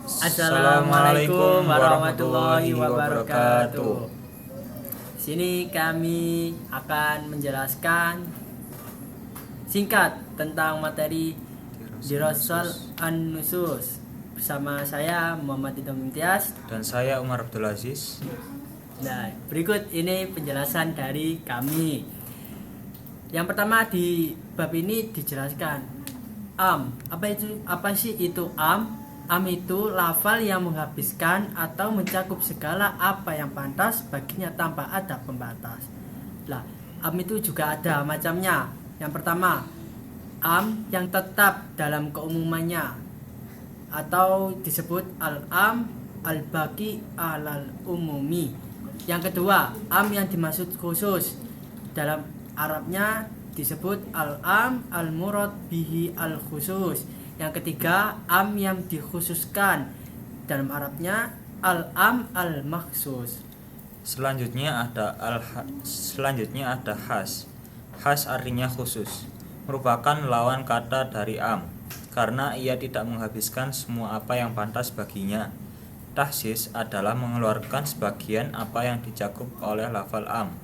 Assalamualaikum warahmatullahi wabarakatuh. Sini kami akan menjelaskan singkat tentang materi Dirasal An-Nusus bersama saya Muhammad Idham Imtiaz dan saya Umar Abdul Aziz. Nah, berikut ini penjelasan dari kami. Yang pertama di bab ini dijelaskan apa sih itu am? Am itu lafal yang menghabiskan atau mencakup segala apa yang pantas baginya tanpa ada pembatas. Nah, am itu juga ada macamnya. Yang pertama, am yang tetap dalam keumumannya atau disebut al-am al-baqi alal umumi. Yang kedua, am yang dimaksud khusus, dalam Arabnya disebut al-am al-murad bihi al-khusus. Yang ketiga, am yang dikhususkan, dalam Arabnya al-am al-makhsus. Selanjutnya ada has. Has artinya khusus, merupakan lawan kata dari am, karena ia tidak menghabiskan semua apa yang pantas baginya. Tahsis adalah mengeluarkan sebagian apa yang dicakup oleh lafal am.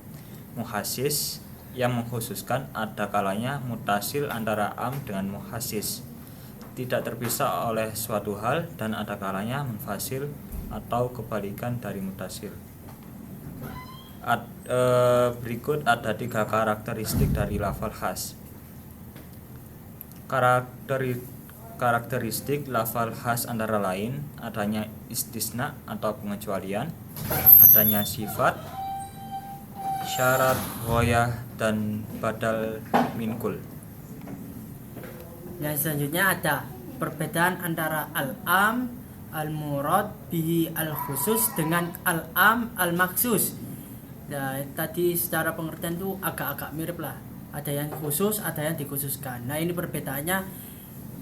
Muhasis yang mengkhususkan, ada kalanya mutasil antara am dengan muhasis, tidak terpisah oleh suatu hal, dan ada kalanya munfasil atau kebalikan dari mutasil. Berikut ada 3 karakteristik dari lafal khas. Karakteristik lafal khas antara lain adanya istisna atau pengecualian, adanya sifat, syarat, ghoyah, dan badal minkul. Yang selanjutnya ada perbedaan antara al-am al-murad bihi al-khusus dengan al-am al-maksus. Nah, tadi secara pengertian itu agak-agak mirip lah. Ada yang khusus, ada yang dikhususkan. Nah, ini perbedaannya.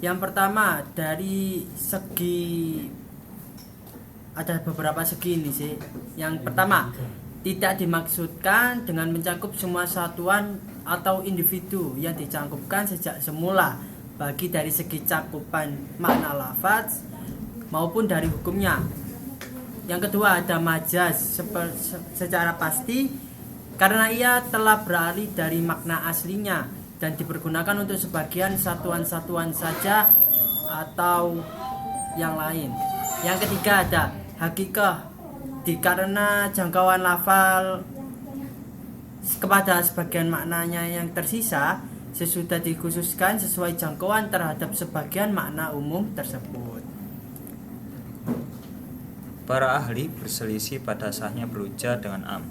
Yang pertama dari segi, ada beberapa segi ini sih. Yang pertama, tidak dimaksudkan dengan mencakup semua satuan atau individu yang dicangkupkan sejak semula, bagi dari segi cakupan makna lafaz maupun dari hukumnya. Yang kedua ada majaz secara pasti, karena ia telah beralih dari makna aslinya dan dipergunakan untuk sebagian satuan-satuan saja atau yang lain. Yang ketiga ada hakikah, karena jangkauan lafal kepada sebagian maknanya yang tersisa sesudah dikhususkan sesuai jangkauan terhadap sebagian makna umum tersebut. Para ahli berselisih pada sahnya berujar dengan am.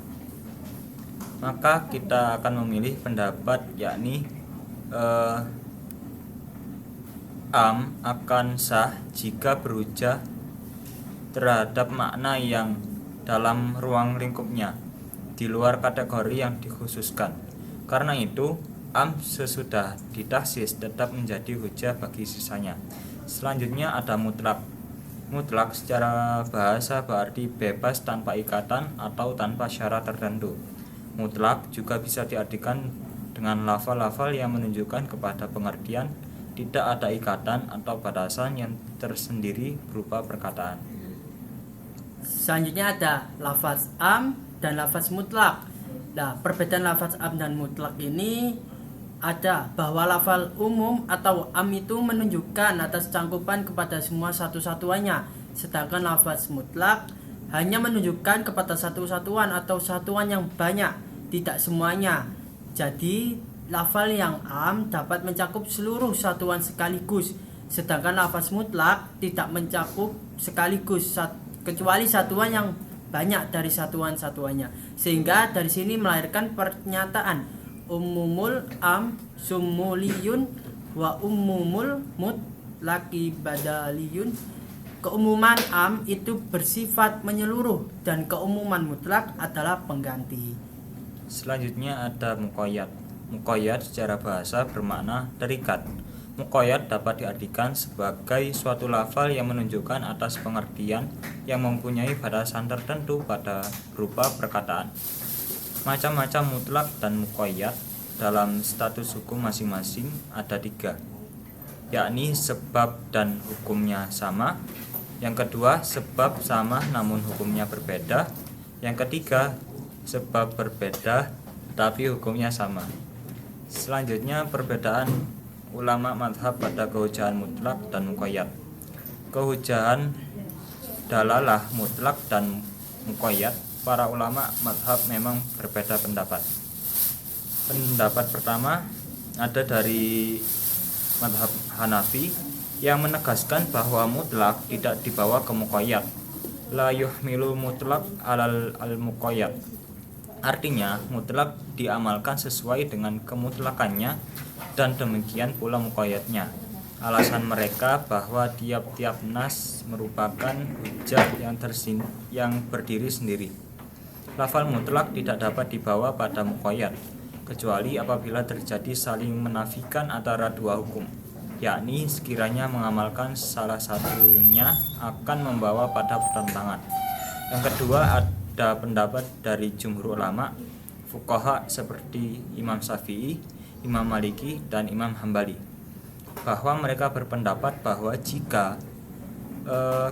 Maka kita akan memilih pendapat yakni am akan sah jika berujar terhadap makna yang dalam ruang lingkupnya, di luar kategori yang dikhususkan. Karena itu, am sesudah ditahsis tetap menjadi hujah bagi sisanya. Selanjutnya ada mutlak. Mutlak secara bahasa berarti bebas tanpa ikatan atau tanpa syarat tertentu. Mutlak juga bisa diartikan dengan lafal-lafal yang menunjukkan kepada pengertian tidak ada ikatan atau batasan yang tersendiri berupa perkataan. Selanjutnya ada lafaz am dan lafaz mutlak. Nah, perbedaan lafaz am dan mutlak ini ada bahwa lafal umum atau am itu menunjukkan atas cangkupan kepada semua satu-satuannya, sedangkan lafaz mutlak hanya menunjukkan kepada satu satuan atau satuan yang banyak, tidak semuanya. Jadi lafal yang am dapat mencakup seluruh satuan sekaligus, sedangkan lafaz mutlak tidak mencakup sekaligus kecuali satuan yang banyak dari satuan-satuannya. Sehingga dari sini melahirkan pernyataan umumul am sumuliyun wa umumul mutlaqi badaliyun. Keumuman am itu bersifat menyeluruh dan keumuman mutlak adalah pengganti. Selanjutnya ada muqayyad. Muqayyad secara bahasa bermakna terikat. Muqayyad dapat diartikan sebagai suatu lafal yang menunjukkan atas pengertian yang mempunyai batasan tertentu pada berupa perkataan. Macam-macam mutlak dan muqayyad dalam status hukum masing-masing ada 3, yakni sebab dan hukumnya sama, Yang kedua, sebab sama namun hukumnya berbeda. Yang ketiga, sebab berbeda tapi hukumnya sama. Selanjutnya, perbedaan ulama madhab pada kehujahan mutlak dan muqayyad. Kehujahan dalalah mutlak dan muqayyad, para ulama madhab memang berbeda pendapat. Pendapat pertama ada dari madhab Hanafi yang menegaskan bahwa mutlak tidak dibawa ke muqayyad. La yuhmilu mutlak alal al-muqayyad. Artinya, mutlak diamalkan sesuai dengan kemutlakannya dan demikian pula muqayyadnya. Alasan mereka bahwa tiap-tiap nas merupakan hujjah yang berdiri sendiri. Lafal mutlak tidak dapat dibawa pada muqayyad, kecuali apabila terjadi saling menafikan antara dua hukum, yakni sekiranya mengamalkan salah satunya akan membawa pada pertentangan. Yang kedua, ada pendapat dari jumhur ulama fuqaha seperti Imam Syafi'i, Imam Maliki, dan Imam Hambali, bahwa mereka berpendapat bahwa jika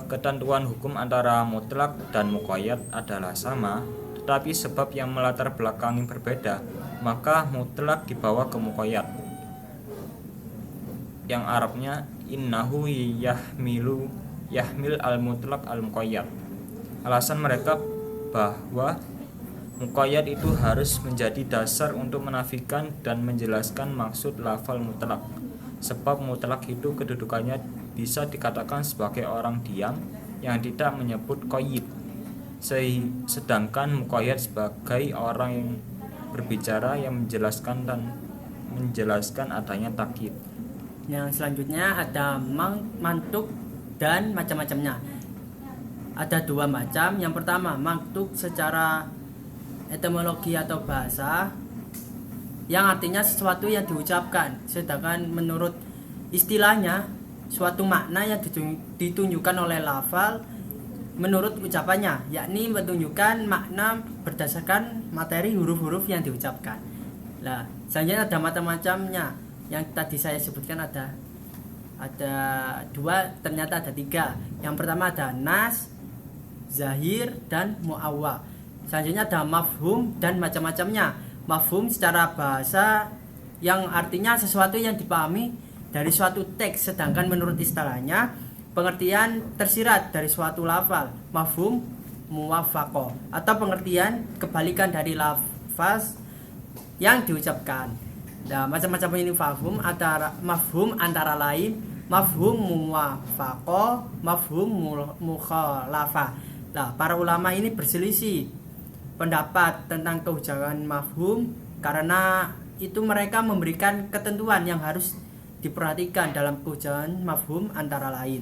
ketentuan hukum antara mutlak dan muqayyad adalah sama, tetapi sebab yang melatar belakangi berbeda, maka mutlak dibawa ke muqayyad, yang Arabnya innahu yahmil al-mutlak al-muqayyad. Alasan mereka bahwa muqayyad itu harus menjadi dasar untuk menafikan dan menjelaskan maksud lafal mutlak, sebab mutlak itu kedudukannya bisa dikatakan sebagai orang diam yang tidak menyebut qayyid, sedangkan muqayyad sebagai orang yang berbicara yang menjelaskan adanya takyid. Yang selanjutnya ada mantuk dan macam-macamnya. Ada dua macam. Yang pertama, mantuk secara etimologi atau bahasa, yang artinya sesuatu yang diucapkan, sedangkan menurut istilahnya suatu makna yang ditunjukkan oleh lafal menurut ucapannya, yakni menunjukkan makna berdasarkan materi huruf-huruf yang diucapkan. Nah, selanjutnya ada macam-macamnya. Yang tadi saya sebutkan ada dua, ternyata ada tiga. Yang pertama ada nas, zahir, dan mu'awwal. Selanjutnya ada mafhum dan macam-macamnya. Mafhum secara bahasa yang artinya sesuatu yang dipahami dari suatu teks, sedangkan menurut istilahnya pengertian tersirat dari suatu lafal. Mafhum muwafaqah, atau pengertian kebalikan dari lafaz yang diucapkan. Nah, macam-macam ini mafhum antara lain mafhum muwafaqah, mafhum mukhalafah. Nah, para ulama ini berselisih pendapat tentang kehujahan mafhum karena itu mereka memberikan ketentuan yang harus diperhatikan dalam kehujahan mafhum antara lain.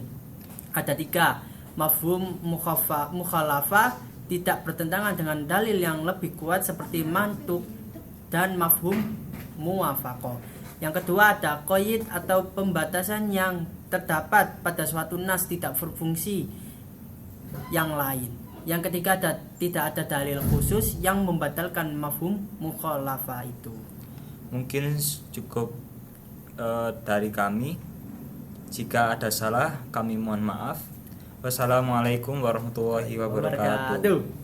Ada tiga. Mafhum mukhalafah tidak bertentangan dengan dalil yang lebih kuat seperti mantuk dan mafhum muwafaqah. Yang kedua ada qayyid atau pembatasan yang terdapat pada suatu nas tidak berfungsi yang lain. Yang ketiga tidak ada dalil khusus yang membatalkan mafhum mukhalafah itu. Mungkin cukup dari kami. Jika ada salah, kami mohon maaf. Wassalamualaikum warahmatullahi wabarakatuh.